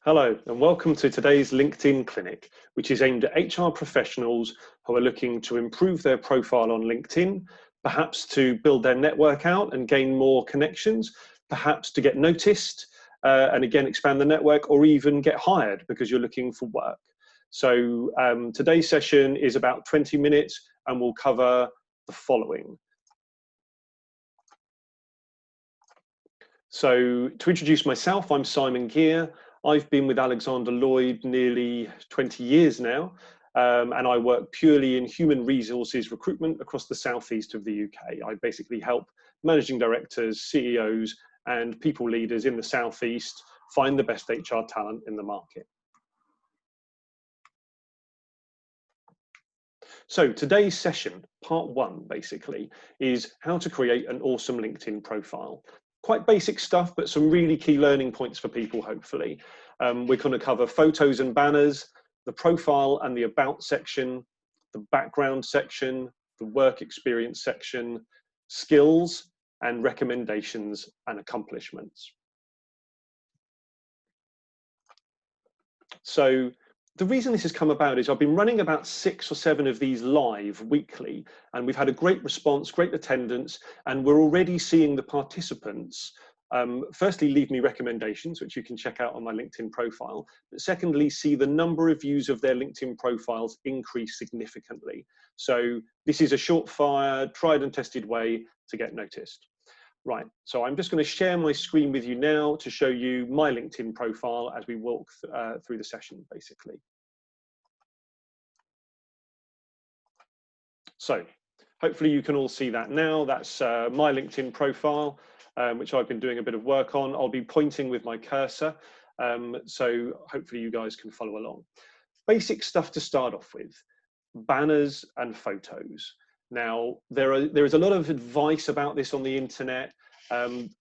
Hello and welcome to today's LinkedIn Clinic, which is aimed at HR professionals who are looking to improve their profile on LinkedIn, perhaps to build their network out and gain more connections, perhaps to get noticed and again expand the network, or even get hired because you're looking for work. So today's session is about 20 minutes and we'll cover the following. So to introduce myself, I'm Simon Geere. I've been with Alexander Lloyd nearly 20 years now, and I work purely in human resources recruitment across the southeast of the UK. I basically help managing directors, CEOs, and people leaders in the southeast find the best HR talent in the market. So today's session, part one, basically, is how to create an awesome LinkedIn profile. Quite basic stuff, but some really key learning points for people, hopefully. We're going to cover photos and banners, the profile and the about section, the background section, the work experience section, skills and recommendations and accomplishments. So the reason this has come about is I've been running about 6 or 7 of these live weekly, and we've had a great response, great attendance, and we're already seeing the participants firstly leave me recommendations, which you can check out on my LinkedIn profile, but secondly see the number of views of their LinkedIn profiles increase significantly. So this is a surefire, tried and tested way to get noticed. Right, so I'm just going to share my screen with you now to show you my LinkedIn profile as we walk through the session, basically. So hopefully you can all see that now. That's my LinkedIn profile, which I've been doing a bit of work on. I'll be pointing with my cursor, so hopefully you guys can follow along. Basic stuff to start off with, banners and photos. Now, there is a lot of advice about this on the internet.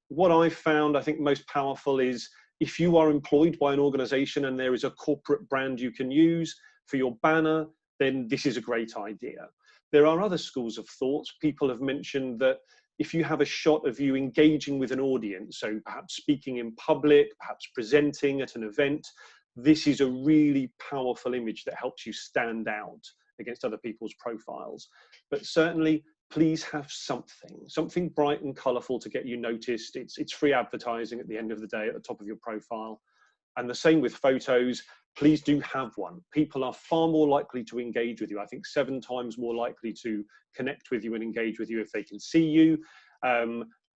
What I've found, I think, most powerful is if you are employed by an organization and there is a corporate brand you can use for your banner, then this is a great idea. There are other schools of thought. People have mentioned that if you have a shot of you engaging with an audience, so perhaps speaking in public, perhaps presenting at an event, this is a really powerful image that helps you stand out against other people's profiles. But certainly, please have something bright and colourful to get you noticed. It's free advertising at the end of the day at the top of your profile. And the same with photos. Please do have one. People are far more likely to engage with you. I think 7 times more likely to connect with you and engage with you if they can see you.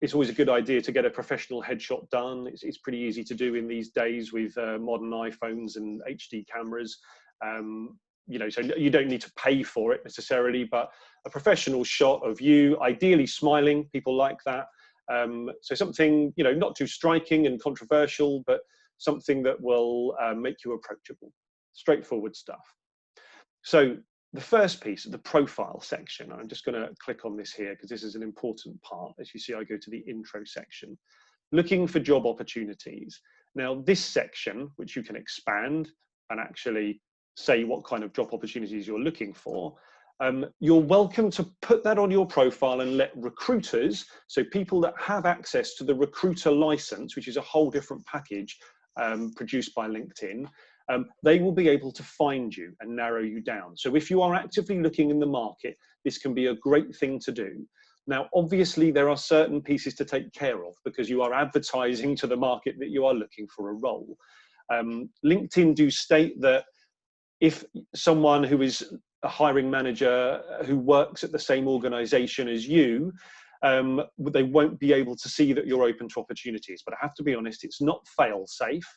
It's always a good idea to get a professional headshot done. It's pretty easy to do in these days with modern iPhones and HD cameras. You know, so you don't need to pay for it necessarily, but a professional shot of you, ideally smiling, people like that. So something, you know, not too striking and controversial, but something that will make you approachable. Straightforward stuff. So the first piece, the profile section, I'm just going to click on this here because this is an important part. As you see, I go to the intro section. Looking for job opportunities. Now, this section, which you can expand and actually say what kind of job opportunities you're looking for, you're welcome to put that on your profile and let recruiters, so people that have access to the recruiter license, which is a whole different package produced by LinkedIn, they will be able to find you and narrow you down. So if you are actively looking in the market, this can be a great thing to do. Now, obviously, there are certain pieces to take care of because you are advertising to the market that you are looking for a role. LinkedIn do state that if someone who is a hiring manager who works at the same organization as you, they won't be able to see that you're open to opportunities. But I have to be honest, it's not fail safe.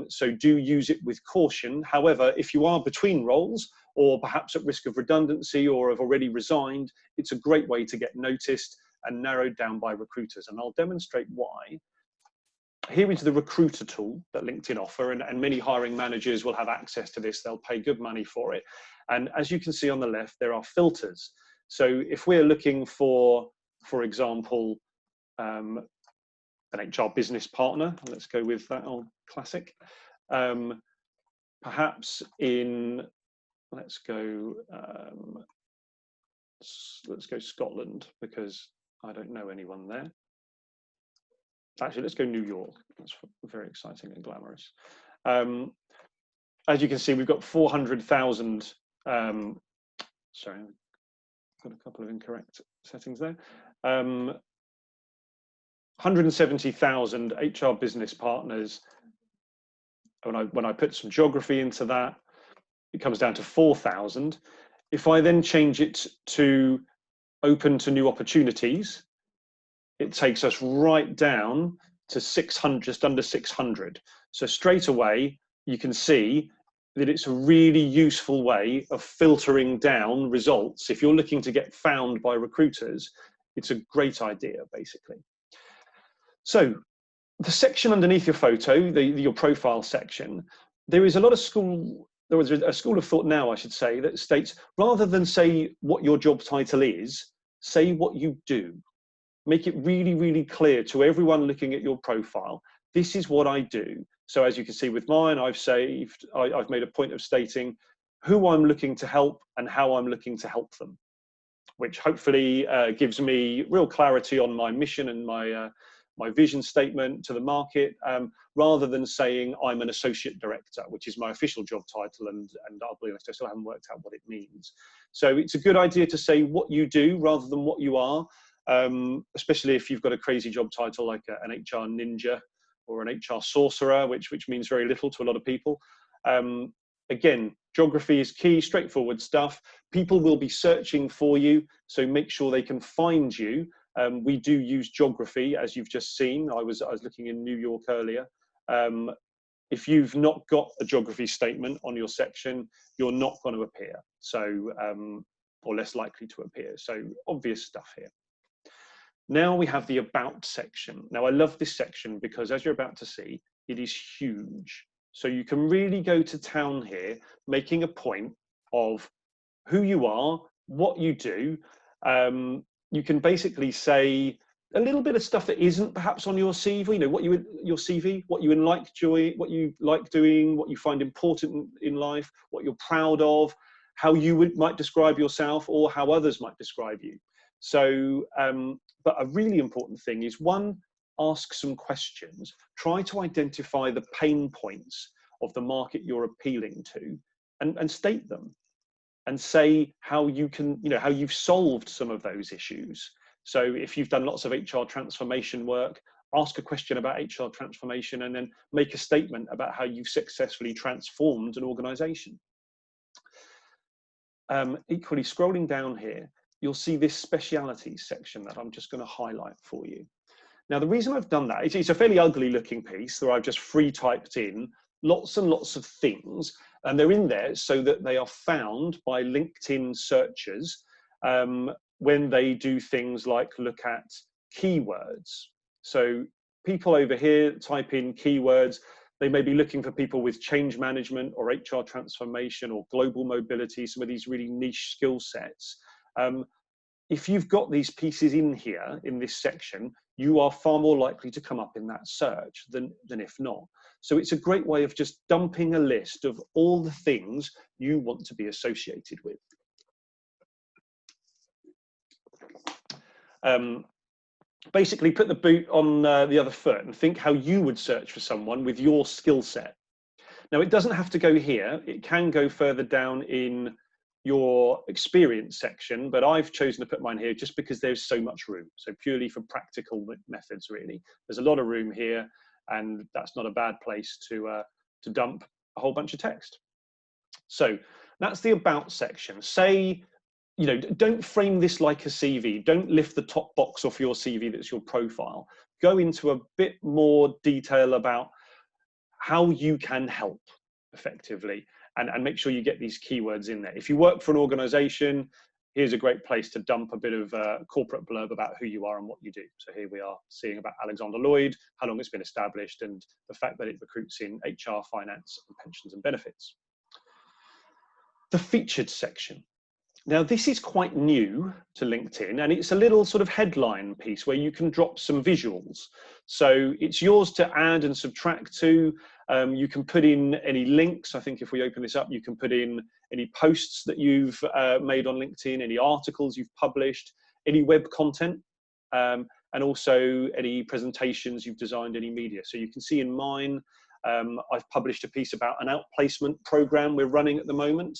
So do use it with caution. However, if you are between roles or perhaps at risk of redundancy or have already resigned, it's a great way to get noticed and narrowed down by recruiters. And I'll demonstrate why. Here is the recruiter tool that LinkedIn offer, and many hiring managers will have access to this. They'll pay good money for it. And as you can see on the left, there are filters. So if we're looking for example, an HR business partner, let's go with that old classic. Perhaps in, let's go Scotland, because I don't know anyone there. Actually, let's go New York. That's very exciting and glamorous. As you can see, we've got 400,000, sorry, I've got a couple of incorrect settings there. 170,000 HR business partners. When I put some geography into that, it comes down to 4,000. If I then change it to open to new opportunities, it takes us right down to 600, just under 600. So straight away, you can see that it's a really useful way of filtering down results. If you're looking to get found by recruiters, it's a great idea, basically. So the section underneath your photo, your profile section, there was a school of thought now, I should say, that states, rather than say what your job title is, say what you do. Make it really, really clear to everyone looking at your profile, this is what I do. So as you can see with mine, I've made a point of stating who I'm looking to help and how I'm looking to help them, which hopefully gives me real clarity on my mission and my vision statement to the market, rather than saying I'm an associate director, which is my official job title, and I'll be honest, I still haven't worked out what it means. So it's a good idea to say what you do rather than what you are, especially if you've got a crazy job title like an HR ninja or an HR sorcerer, which means very little to a lot of people. Again, geography is key, straightforward stuff. People will be searching for you, so make sure they can find you. We do use geography, as you've just seen. I was looking in New York earlier. If you've not got a geography statement on your section, you're not going to appear, so or less likely to appear. So obvious stuff here. Now we have the about section. Now I love this section because, as you're about to see, it is huge. So you can really go to town here, making a point of who you are, what you do. You can basically say a little bit of stuff that isn't perhaps on your CV. You know, what you like doing, what you find important in life, what you're proud of, how you might describe yourself, or how others might describe you. So, but a really important thing is, one, ask some questions. Try to identify the pain points of the market you're appealing to, and state them, and say how you can, how you've solved some of those issues. So if you've done lots of HR transformation work, ask a question about HR transformation, and then make a statement about how you've successfully transformed an organization. Equally, scrolling down here, you'll see this specialities section that I'm just going to highlight for you. Now, the reason I've done that, it's a fairly ugly looking piece where I've just free typed in lots and lots of things, and they're in there so that they are found by LinkedIn searchers when they do things like look at keywords. So people over here type in keywords. They may be looking for people with change management or HR transformation or global mobility, some of these really niche skill sets. If you've got these pieces in here, in this section, you are far more likely to come up in that search than if not. So it's a great way of just dumping a list of all the things you want to be associated with. Basically, put the boot on the other foot and think how you would search for someone with your skill set. Now, it doesn't have to go here. It can go further down in your experience section, but I've chosen to put mine here just because there's so much room. So purely for practical methods, really. There's a lot of room here, and that's not a bad place to dump a whole bunch of text. So that's the about section. Say, don't frame this like a CV. Don't lift the top box off your CV that's your profile. Go into a bit more detail about how you can help effectively, and make sure you get these keywords in there. If you work for an organization, here's a great place to dump a bit of corporate blurb about who you are and what you do. So here we are seeing about Alexander Lloyd, how long it's been established, and the fact that it recruits in HR, finance, and pensions and benefits. The featured section. Now, this is quite new to LinkedIn, and it's a little sort of headline piece where you can drop some visuals. So it's yours to add and subtract to. You can put in any links. I think if we open this up, you can put in any posts that you've made on LinkedIn, any articles you've published, any web content, and also any presentations you've designed, any media. So you can see in mine, I've published a piece about an outplacement program we're running at the moment.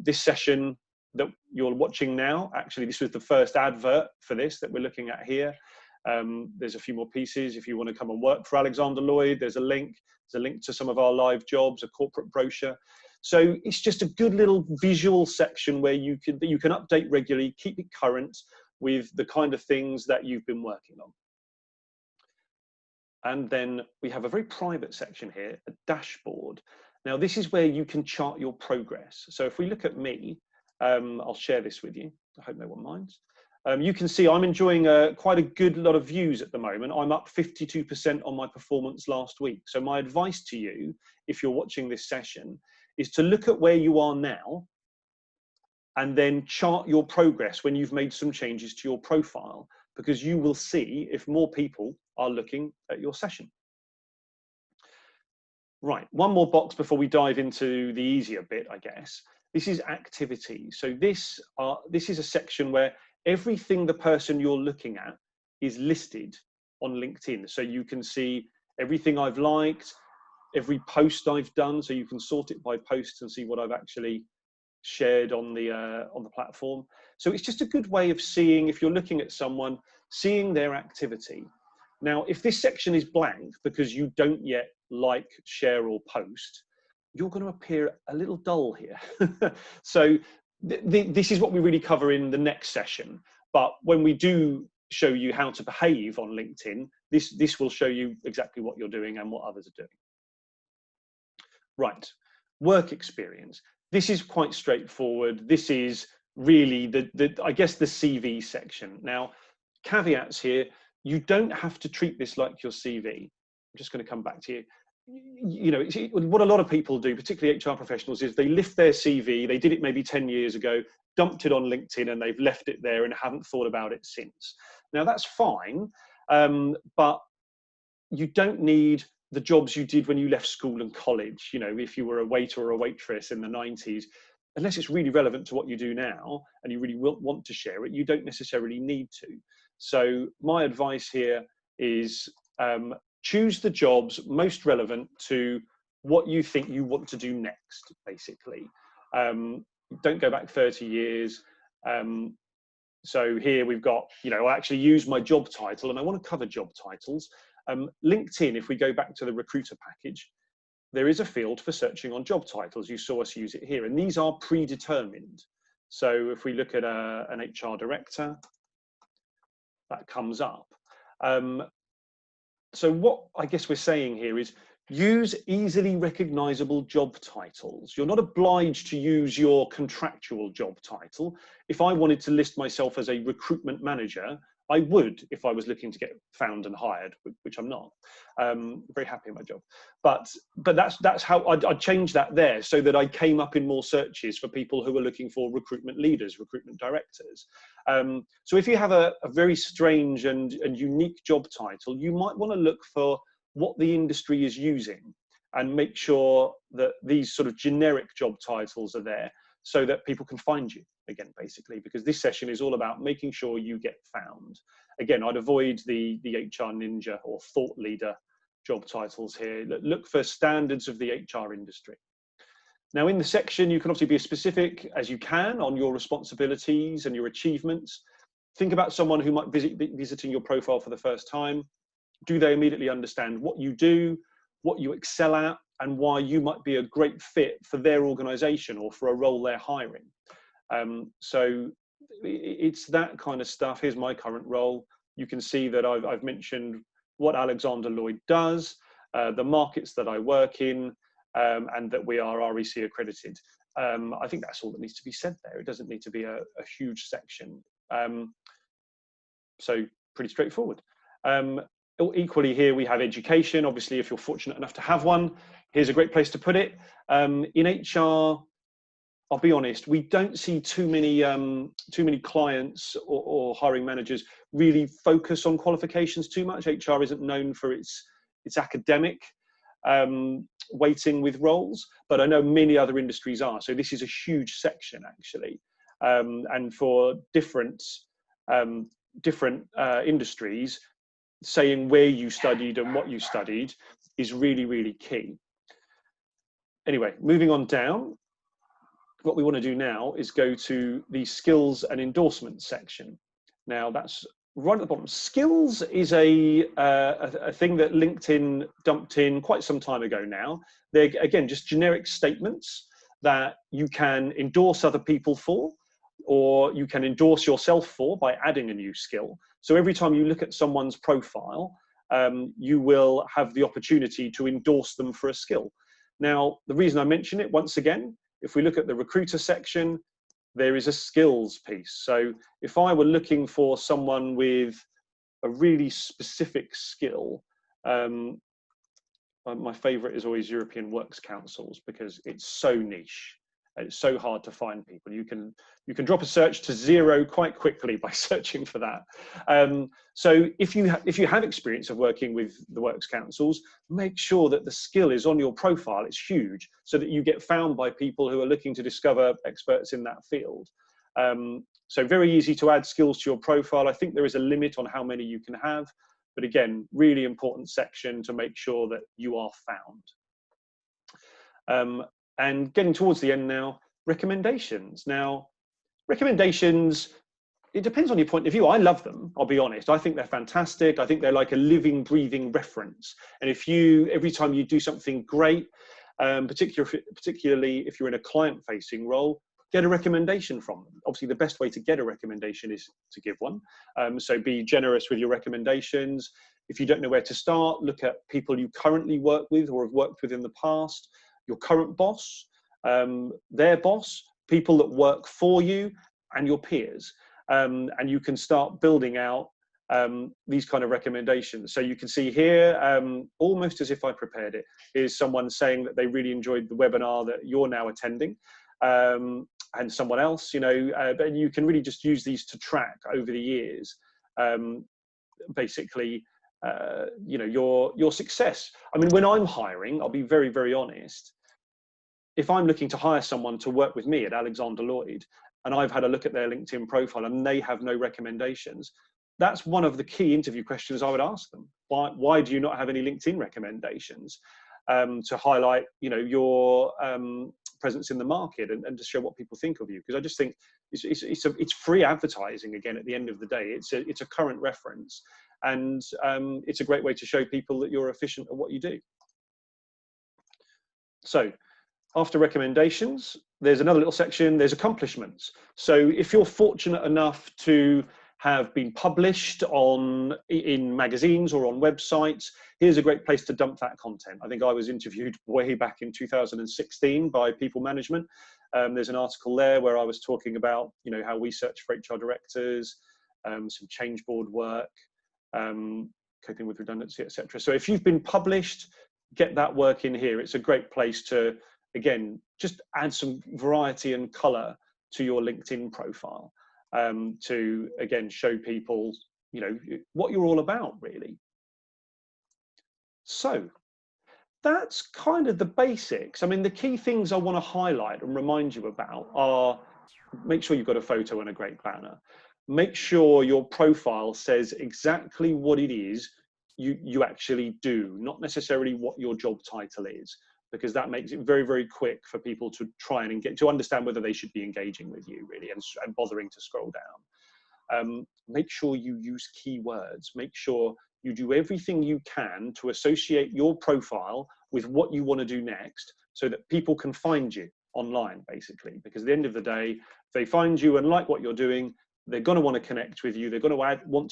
This session that you're watching now, actually, this was the first advert for this that we're looking at here. There's a few more pieces. If you want to come and work for Alexander Lloyd, there's a link. There's a link to some of our live jobs, a corporate brochure. So it's just a good little visual section where you can update regularly, keep it current with the kind of things that you've been working on. And then we have a very private section here, a dashboard. Now, this is where you can chart your progress. So if we look at me, I'll share this with you. I hope no one minds. You can see I'm enjoying quite a good lot of views at the moment. I'm up 52% on my performance last week. So my advice to you, if you're watching this session, is to look at where you are now and then chart your progress when you've made some changes to your profile, because you will see if more people are looking at your session. Right, one more box before we dive into the easier bit, I guess. This is activities. So this is a section where everything the person you're looking at is listed on LinkedIn. So you can see everything I've liked, every post I've done, so you can sort it by posts and see what I've actually shared on the platform. So it's just a good way of seeing, if you're looking at someone, seeing their activity. Now, if this section is blank because you don't yet like, share, or post, you're going to appear a little dull here. So this is what we really cover in the next session. But when we do show you how to behave on LinkedIn, this will show you exactly what you're doing and what others are doing. Right, work experience. This is quite straightforward. This is really I guess the CV section. Now, caveats here, you don't have to treat this like your CV. I'm just going to come back to you. You know, what a lot of people do, particularly HR professionals, is they lift their CV, they did it maybe 10 years ago, dumped it on LinkedIn, and they've left it there and haven't thought about it since. Now, that's fine, but you don't need the jobs you did when you left school and college. You know, if you were a waiter or a waitress in the 90s, unless it's really relevant to what you do now and you really want to share it, you don't necessarily need to. So my advice here is choose the jobs most relevant to what you think you want to do next, basically. Don't go back 30 years. So here we've got, you know, I actually use my job title, and I want to cover job titles. LinkedIn, if we go back to the recruiter package, there is a field for searching on job titles. You saw us use it here, and these are predetermined. So if we look at an HR director, that comes up. So what I guess we're saying here is use easily recognizable job titles. You're not obliged to use your contractual job title. If I wanted to list myself as a recruitment manager, I would if I was looking to get found and hired, which I'm not. Very happy in my job. But that's how I'd change that there, so that I came up in more searches for people who are looking for recruitment leaders, recruitment directors. So if you have a very strange and unique job title, you might want to look for what the industry is using and make sure that these sort of generic job titles are there so that people can find you again, basically, because this session is all about making sure you get found. Again, I'd avoid the HR ninja or thought leader job titles here. Look for standards of the HR industry. Now, in the section, you can obviously be as specific as you can on your responsibilities and your achievements. Think about someone who might be visiting your profile for the first time. Do they immediately understand what you do, what you excel at, and why you might be a great fit for their organization or for a role they're hiring? So it's that kind of stuff. Here's my current role. You can see that I've mentioned what Alexander Lloyd does, the markets that I work in, and that we are REC accredited. I think that's all that needs to be said there. It doesn't need to be a huge section. So pretty straightforward. Equally here we have education. Obviously, if you're fortunate enough to have one, here's a great place to put it. In HR, I'll be honest, we don't see too many clients or hiring managers really focus on qualifications too much. HR isn't known for its academic weighting with roles, but I know many other industries are. So this is a huge section, actually, and for different industries, saying where you studied and what you studied is really, really key. Anyway, moving on down, what we want to do now is go to the skills and endorsements section. Now that's right at the bottom. Skills is a thing that LinkedIn dumped in quite some time ago now. They're, again, just generic statements that you can endorse other people for, or you can endorse yourself for by adding a new skill. So every time you look at someone's profile, you will have the opportunity to endorse them for a skill. Now, the reason I mention it, once again, if we look at the recruiter section, there is a skills piece. So if I were looking for someone with a really specific skill, my favorite is always European Works Councils, because it's so niche. It's so hard to find people. You can drop a search to 0 quite quickly by searching for that. So if you have experience of working with the Works Councils, make sure that the skill is on your profile. It's huge, so that you get found by people who are looking to discover experts in that field. So very easy to add skills to your profile. I think there is a limit on how many you can have, but again, really important section to make sure that you are found. And getting towards the end now, recommendations. Now, recommendations, it depends on your point of view. I love them, I'll be honest. I think they're fantastic. I think they're like a living, breathing reference. And every time you do something great, particularly if you're in a client-facing role, get a recommendation from them. Obviously, the best way to get a recommendation is to give one. So be generous with your recommendations. If you don't know where to start, look at people you currently work with or have worked with in the past, your current boss, their boss, people that work for you, and your peers. And you can start building out these kind of recommendations. So you can see here, almost as if I prepared it, is someone saying that they really enjoyed the webinar that you're now attending, and someone else, but you can really just use these to track over the years, basically, your success. I mean, when I'm hiring, I'll be very, very honest. If I'm looking to hire someone to work with me at Alexander Lloyd, and I've had a look at their LinkedIn profile and they have no recommendations, that's one of the key interview questions I would ask them. Why do you not have any LinkedIn recommendations, to highlight, your presence in the market and to show what people think of you? Because I just think it's free advertising. Again, at the end of the day, it's a current reference, and it's a great way to show people that you're efficient at what you do. So after recommendations, there's another little section, there's accomplishments. So if you're fortunate enough to have been published in magazines or on websites, here's a great place to dump that content. I think I was interviewed way back in 2016 by People Management. There's an article there where I was talking about, how we search for HR directors, some change board work, coping with redundancy, etc. So if you've been published, get that work in here. It's a great place to, again, just add some variety and color to your LinkedIn profile, to, again, show people, what you're all about, really. So that's kind of the basics. I mean, the key things I want to highlight and remind you about are, make sure you've got a photo and a great banner. Make sure your profile says exactly what it is you actually do, not necessarily what your job title is, because that makes it very, very quick for people to try and get to understand whether they should be engaging with you, really, and bothering to scroll down. Make sure you use keywords. Make sure you do everything you can to associate your profile with what you want to do next, so that people can find you online, basically. Because at the end of the day, if they find you and like what you're doing, they're going to want to connect with you. They're going to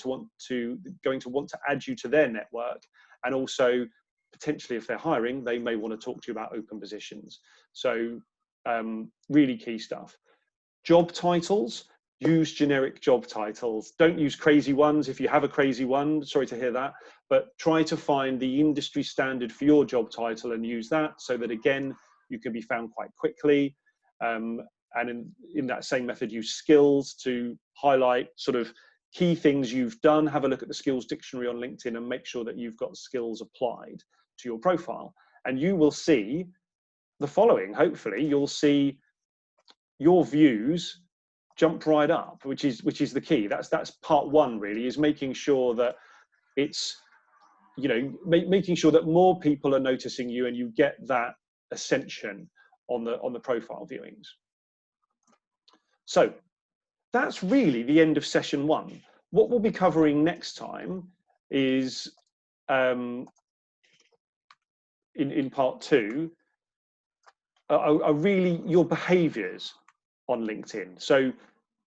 want to add you to their network, and also potentially, if they're hiring, they may want to talk to you about open positions. So really key stuff. Job titles, use generic job titles. Don't use crazy ones. If you have a crazy one, sorry to hear that, but try to find the industry standard for your job title and use that, so that, again, you can be found quite quickly. And in that same method, use skills to highlight sort of key things you've done. Have a look at the skills dictionary on LinkedIn and make sure that you've got skills applied to your profile. And you will see the following. Hopefully, you'll see your views jump right up, which is the key. That's part one, really, is making sure that you know, making sure that more people are noticing you and you get that ascension on the profile viewings. So that's really the end of session 1. What we'll be covering next time is in part 2 are really your behaviors on LinkedIn. So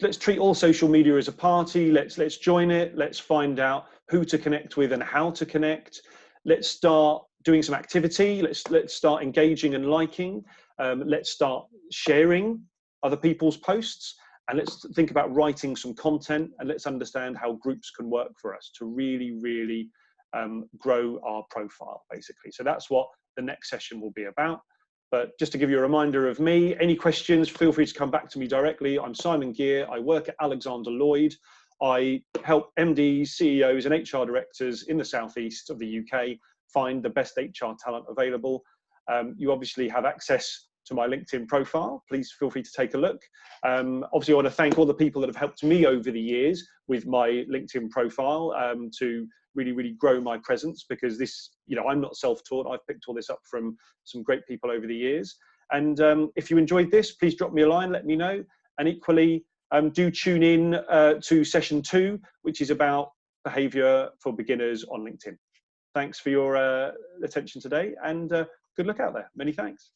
let's treat all social media as a party. Let's join it. Let's find out who to connect with and how to connect. Let's start doing some activity. Let's start engaging and liking. Let's start sharing other people's posts, and let's think about writing some content, and let's understand how groups can work for us to really grow our profile, basically. So that's what the next session will be about. But just to give you a reminder of me, any questions, feel free to come back to me directly. I'm Simon Geere. I work at Alexander Lloyd. I help MDs, CEOs and HR directors in the southeast of the UK find the best HR talent available. You obviously have access to my LinkedIn profile. Please feel free to take a look. Obviously, I want to thank all the people that have helped me over the years with my LinkedIn profile to really grow my presence, because this, you know, I'm not self-taught. I've picked all this up from some great people over the years. And if you enjoyed this, please drop me a line, let me know. And equally, do tune in to session 2, which is about behavior for beginners on LinkedIn. Thanks for your attention today, and good luck out there. Many thanks.